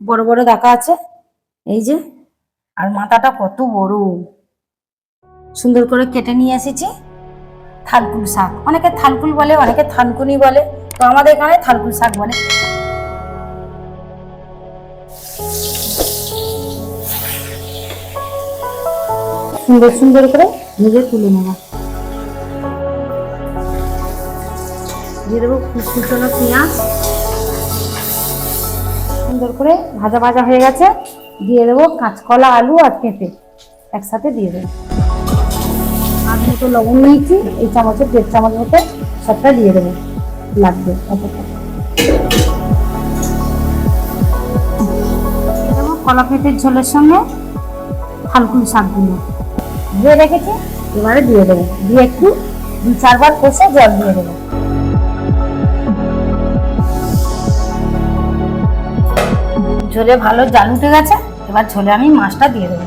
বড় বড় দাকা আছে এই যে। আর মাথাটা কত বড়, সুন্দর করে কেটে নিয়ে এসেছি। থালকুল শাক, অনেকে থালকুল বলে, অনেকে থানকুনি বলে, তো আমাদের এখানে থালকুল শাক বলে। সুন্দর সুন্দর করে ভেজে তুলে নেব। দিয়ে দেবো কুচনো পেঁয়াজ। সুন্দর করে ভাজা ভাজা হয়ে গেছে। দিয়ে দেবো কাঁচকলা, আলু আর পেঁপে একসাথে দিয়ে দেবো। আধ মতো লবণ নিয়েছি, এই চামচের 1.5 চামচ মতো সবটা দিয়ে দেবো, লাগবে অতটা। দিয়ে দেবো কলা পেঁপের ঝোলের সঙ্গে থালকুল শাকগুলো ধুয়ে রেখেছি, এবারে দিয়ে দেবো। দিয়ে একটু 2-4 বার কষে জল দিয়ে দেবো। ঝোলে ভালো জাল উঠে গেছে, এবার ঝোলে আমি মাছটা দিয়ে দেবো।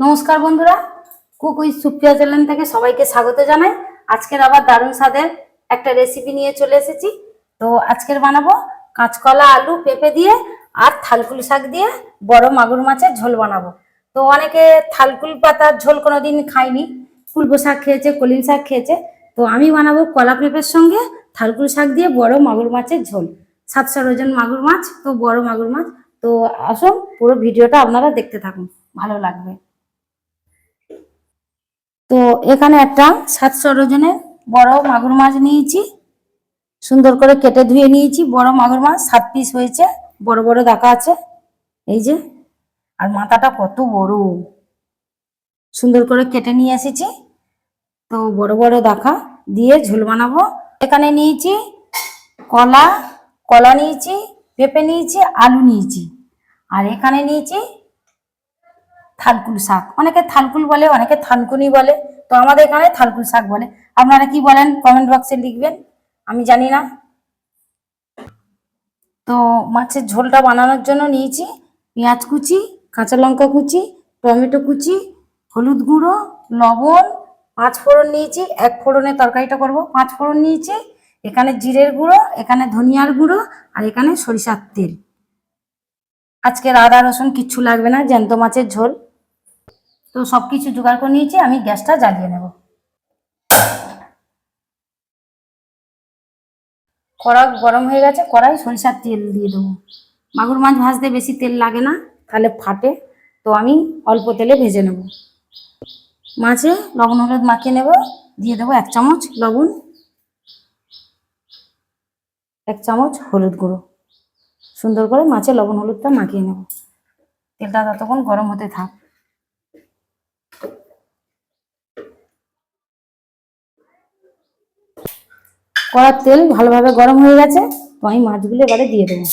নমস্কার বন্ধুরা, কুক উইথ সুপ্রিয়া চ্যানেল থেকে সবাইকে স্বাগত জানাই। আজকের আবার দারুণ স্বাদের একটা রেসিপি নিয়ে চলে এসেছি। তো আজকের বানাবো কাঁচকলা, আলু, পেঁপে দিয়ে আর থালকুল শাক দিয়ে বড় মাগুর মাছের ঝোল বানাবো। তো অনেকে থালকুল পাতার ঝোল কোনোদিন খায়নি, কুলবো শাক খেয়েছে, কলিম শাক খেয়েছে। তো আমি বানাবো কলা পেঁপের সঙ্গে থালকুল শাক দিয়ে বড় মাগুর মাছের ঝোল। 700 ওজন মাগুর মাছ, তো বড় মাগুর মাছ। তো আসুন পুরো ভিডিওটা আপনারা দেখতে থাকুন, ভালো লাগবে। তো এখানে একটা 700 ওজনের বড় মাগুর মাছ নিয়েছি, সুন্দর করে কেটে ধুয়ে নিয়েছি। বড় মাগুর মাছ 7 পিস হয়েছে, বড় বড় দাকা আছে এই যে। আর মাথাটা কত বড়, সুন্দর করে কেটে নিয়ে এসেছি। তো বড় বড় দাকা দিয়ে ঝোল বানাবো। এখানে নিয়েছি কলা, কলা নিয়েছি, পেঁপে নিয়েছি, আলু নিয়েছি। আর এখানে নিয়েছি থালকুল শাক, অনেকে থালকুল বলে, অনেকে থানকুনি বলে, তো আমাদের এখানে থালকুল শাক বলে। আপনারা কি বলেন কমেন্ট বক্সে লিখবেন, আমি জানি না। তো মাছের ঝোলটা বানানোর জন্য নিয়েছি পেঁয়াজ কুচি, কাঁচা লঙ্কা কুচি, টমেটো কুচি, হলুদ গুঁড়ো, লবণ, 5 ফোড়ন নিয়েছি। 1 ফোড়নে তরকারিটা করব। 5 ফোড়ন নিয়েছি, এখানে জিরের গুঁড়ো, এখানে ধনিয়ার গুঁড়ো, আর এখানে সরিষার তেল। আজকের আদা রসুন কিচ্ছু লাগবে না, জ্যান্ত মাছের ঝোল। তো সবকিছু জোগাড় করে নিয়েছি, আমি গ্যাসটা জ্বালিয়ে নেব। কড়া গরম হয়ে গেছে, কড়াই সরিষার তেল দিয়ে দেবো। মাগুর মাছ ভাজতে বেশি তেল লাগে না, তাহলে ফাটে, তো আমি অল্প তেলে ভেজে নেব। মাছে লবণ হলুদ মাখিয়ে নেব। দিয়ে দেবো 1 চামচ লবণ, 1 চামচ হলুদ গুঁড়ো। সুন্দর করে মাছে লবণ হলুদটা মাখিয়ে নেব। তেলটা ততক্ষণ গরম হতে থাক। কড়ার তেল ভালোভাবে গরম হয়ে গেছে, তো আমি মাছগুলো এবারে দিয়ে দেবো।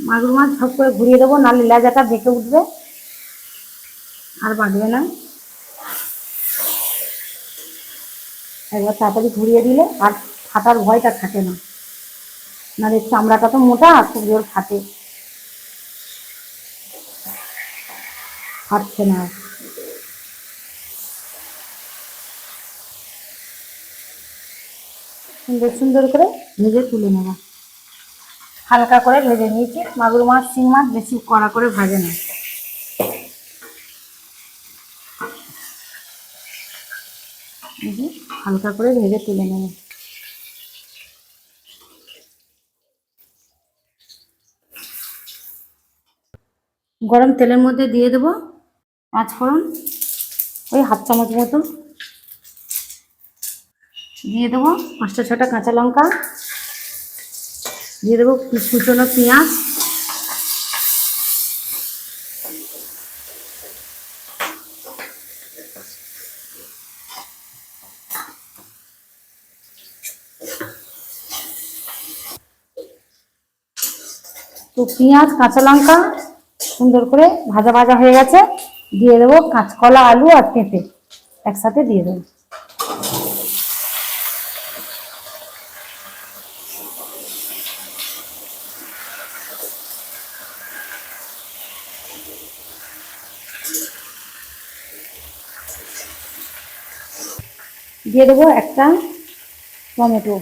মাগুর মাছ সব করে ঘুরিয়ে দেবো, নাহলে লেজাটা বেঁকে উঠবে আর বাঁধবে না। একবার তাড়াতাড়ি ঘুরিয়ে দিলে আর ফাটার ভয়টা থাকে না, নাহলে চামড়াটা তো মোটা, খুব জোর ফাটে, ফাটছে না। সুন্দর সুন্দর করে ভেজে তুলে নেব। হালকা করে ভেজে নিয়েছি। মাগুর মাছ, শিং মাছ বেশি কড়া করে ভাজে না। হালকা করে ভেজে তুলে নেব। গরম তেলের মধ্যে দিয়ে দেবো 5 ফোড়ন, ওই 1/2 চামচ মতো। দিয়ে দেবো 5টা-6টা কাঁচা লঙ্কা। দিয়ে দেবো কুচনো পেঁয়াজ। তো পেঁয়াজ কাঁচা লঙ্কা সুন্দর করে ভাজা ভাজা হয়ে গেছে, দিয়ে দেবো কাঁচকলা আলু আর পেঁপে একসাথে দিয়ে দেবো। দিয়ে দেবো একটা টমেটো,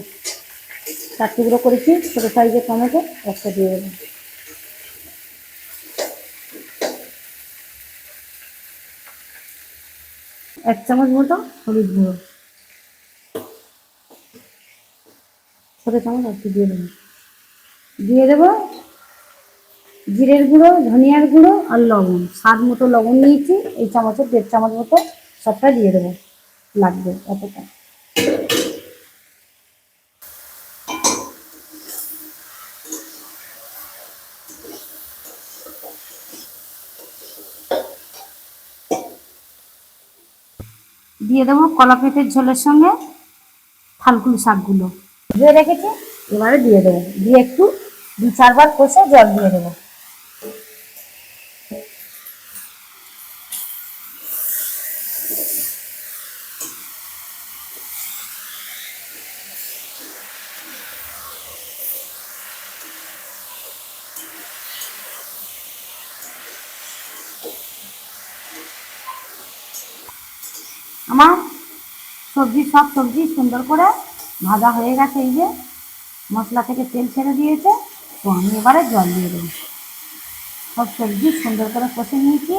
4 টুকরো করেছি ছোটো সাইজের টমেটো, একটা দিয়ে দেবো। এক চামচ মতো হলুদ গুঁড়ো, ছোটো চামচ একটু দিয়ে দেবো। দিয়ে দেবো জিরের গুঁড়ো, ধনিয়ার গুঁড়ো আর লবণ, স্বাদ মতো লবণ নিয়েছি, এই চামচের 1.5 চামচ মতো সবটা দিয়ে দেবো, লাগবে অতটা। দিয়ে দেবো কলা পেঁপের ঝোলের সঙ্গে থালকুল শাকগুলো ধুয়ে রেখেছি, এবারে দিয়ে দেবো, দিয়ে একটু 2-4 বার কষে জল দিয়ে দেবো। আমার সব সবজি সুন্দর করে ভাজা হয়ে গেছে, এই যে মশলা থেকে তেল ছেড়ে দিয়েছে, তো আমি এবারে জল দিয়ে দেবো। সব সবজি সুন্দর করে কষে নিয়েছি,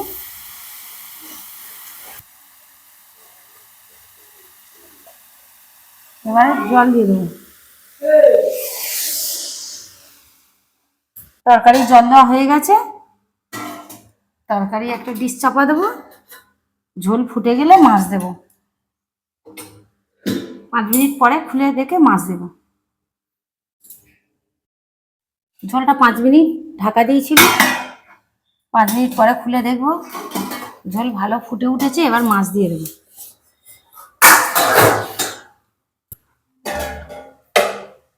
এবারে জল দিয়ে দেবো। তরকারি জল দেওয়া হয়ে গেছে, তরকারি একটা ডিশ চাপা দেবো, ঝোল ফুটে গেলে মাছ দেবো। 5 মিনিট পরে খুলে দেখে মাছ দেবো। ঝোলটা 5 মিনিট ঢাকা দিয়েছিল, 5 মিনিট পরে খুলে দেখবো ঝোল ভালো ফুটে উঠেছে, এবার মাছ দিয়ে দেবো।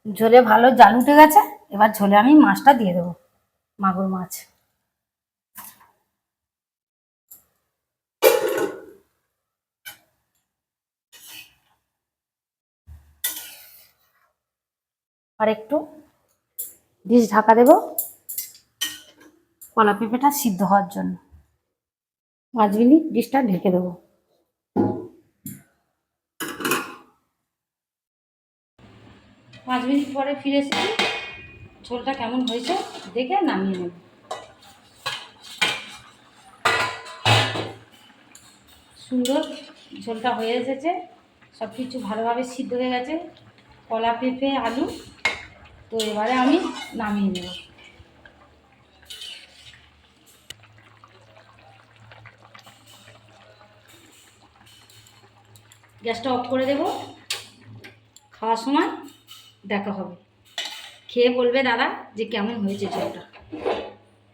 ঝোলে ভালো জাল উঠে গেছে, এবার ঝোলে আমি মাছটা দিয়ে দেবো, মাগুর মাছ। আর একটু ডিশ ঢাকা দেবো কলা পেঁপেটা সিদ্ধ হওয়ার জন্য। 5 মিনিট ডিশটা ঢেকে দেবো। 5 মিনিট পরে ফিরে এসেছি, ঝোলটা কেমন হয়েছে দেখে নামিয়ে নেব। সুন্দর ঝোলটা হয়ে এসেছে, সব কিছু ভালোভাবে সিদ্ধ হয়ে গেছে, কলা পেঁপে আলু। তো এবারে আমি নামিয়ে নেব। গ্যাসটা অফ করে দেব, খাওয়ার সময় দেখা হবে, খেয়ে বলবে দাদা যে কেমন হয়েছে ঝোলটা।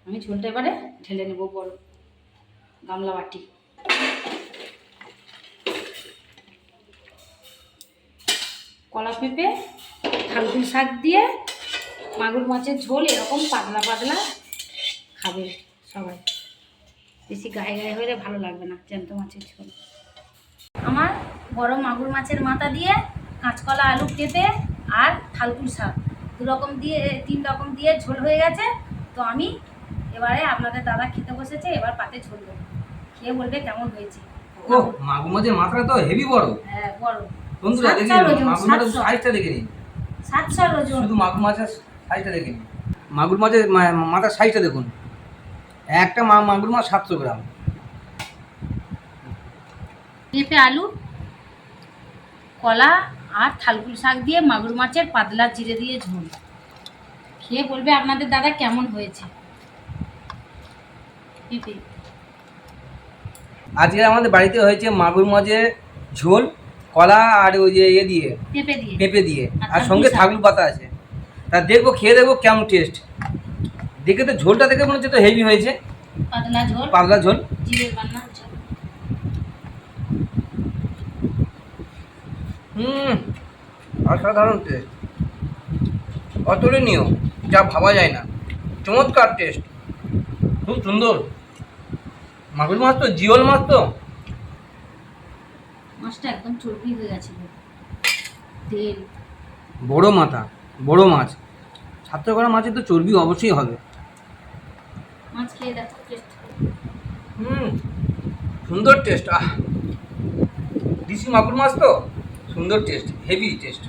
আমি ঝোলটা এবারে ঢেলে নেব বড় গামলা বাটি। কলা পেঁপে থালকুল শাক দিয়ে মাগুর মাছের ঝোল এরকম পাতলা পাতলা খাবে সবাই, বেশি গায়ে গায়ে হলে ভালো লাগবে না জ্যান্ত মাছের ঝোল। আমার বড় মাগুর মাছের মাথা দিয়ে কাঁচকলা আলু পেঁপে আর থালকুল শাক 2 রকম দিয়ে 3 রকম দিয়ে ঝোল হয়ে গেছে। তো আমি এবারে আপনাদের দাদা খেতে বসেছে, এবার পাতে ঝোল দেবো, খেয়ে বলবে কেমন হয়েছে। ও মাগুর মাছের মাথাটা তো হেভি বড়। হ্যাঁ বড় বন্ধুরা দেখে নিন মাগুর মাছের সাইজটা দেখে নিন, 700 ওজন। শুধু মাগুর মাছের সাইজটা দেখে নিন, মাগুর মাছের মাথার সাইজটা দেখুন, একটা মাগুর মাছ 700 গ্রাম। পেঁপে আলু কলা আর থালকুল শাক দিয়ে মাগুর মাছের পাতলা জিরে দিয়ে ঝোল, খেয়ে বলবে আপনাদের দাদা কেমন হয়েছে। পেঁপে আজকে আমাদের বাড়িতে হয়েছে মাগুর মাছের ঝোল, কলা আর ওই যে দিয়ে পেঁপে দিয়ে আর সঙ্গে থাকলু পাতা আছে। তা দেখবো, খেয়ে দেখবো কেমন টেস্ট। দেখে তো ঝোলটা দেখে মনে হচ্ছে তো হেভি হয়েছে, পাতলা ঝোল জিরের বান্না ঝোল। অসাধারণ টেস্ট, অতুলনীয়, যা ভাবা যায় না। চমৎকার টেস্ট, খুব সুন্দর। মাগুর মাছ তো জিওল মাছ তো, মাছটা একদম চর্বি হয়ে গেছিল, তেল। বড় মাথা, বড় মাছ, ছাত্র করা মাছের তো চর্বি অবশ্যই হবে। মাছ খেয়ে দেখো টেস্ট। সুন্দর টেস্ট। দেশি মাগুর মাছ তো সুন্দর টেস্ট, হেভি টেস্ট।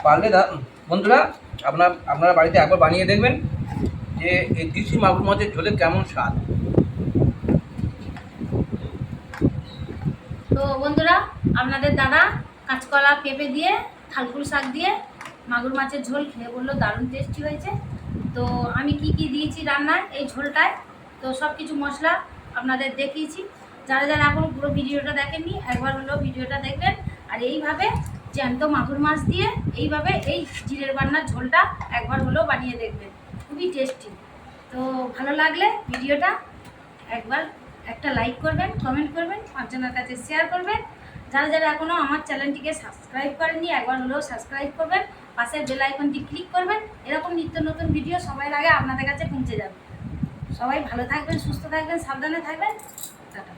পারলে বন্ধুরা আপনারা বাড়িতে একবার বানিয়ে দেখবেন যে এই দেশি মাগুর মাছের ঝোলে কেমন স্বাদ। তো বন্ধুরা, আপনাদের দাদা কাঁচকলা পেঁপে দিয়ে থালকুল শাক দিয়ে মাগুর মাছের ঝোল খেয়ে বললো দারুণ টেস্টি হয়েছে। তো আমি কি কি দিয়েছি রান্নায় এই ঝোলটায়, তো সব কিছু মশলা আপনাদের দেখিয়েছি। যারা যারা এখনও পুরো ভিডিওটা দেখেননি, একবার হলেও ভিডিওটা দেখবেন। আর এইভাবে জ্যান্ত মাগুর মাছ দিয়ে এইভাবে এই জিরের বান্নার ঝোলটা একবার হলেও বানিয়ে দেখবেন, খুবই টেস্টি। তো ভালো লাগলে ভিডিওটা একবার একটা লাইক করবেন, কমেন্ট করবেন, পাঁচজনের কাছে শেয়ার করবেন। যারা যারা এখনও আমার চ্যানেলটিকে সাবস্ক্রাইব করেননি, একবার হলেও সাবস্ক্রাইব করবেন, পাশের বেল আইকনটি ক্লিক করবেন। এরকম নিত্য নতুন ভিডিও সবার আগে আপনাদের কাছে পৌঁছে যাবে। সবাই ভালো থাকবেন, সুস্থ থাকবেন, সাবধানে থাকবেন। টাটা।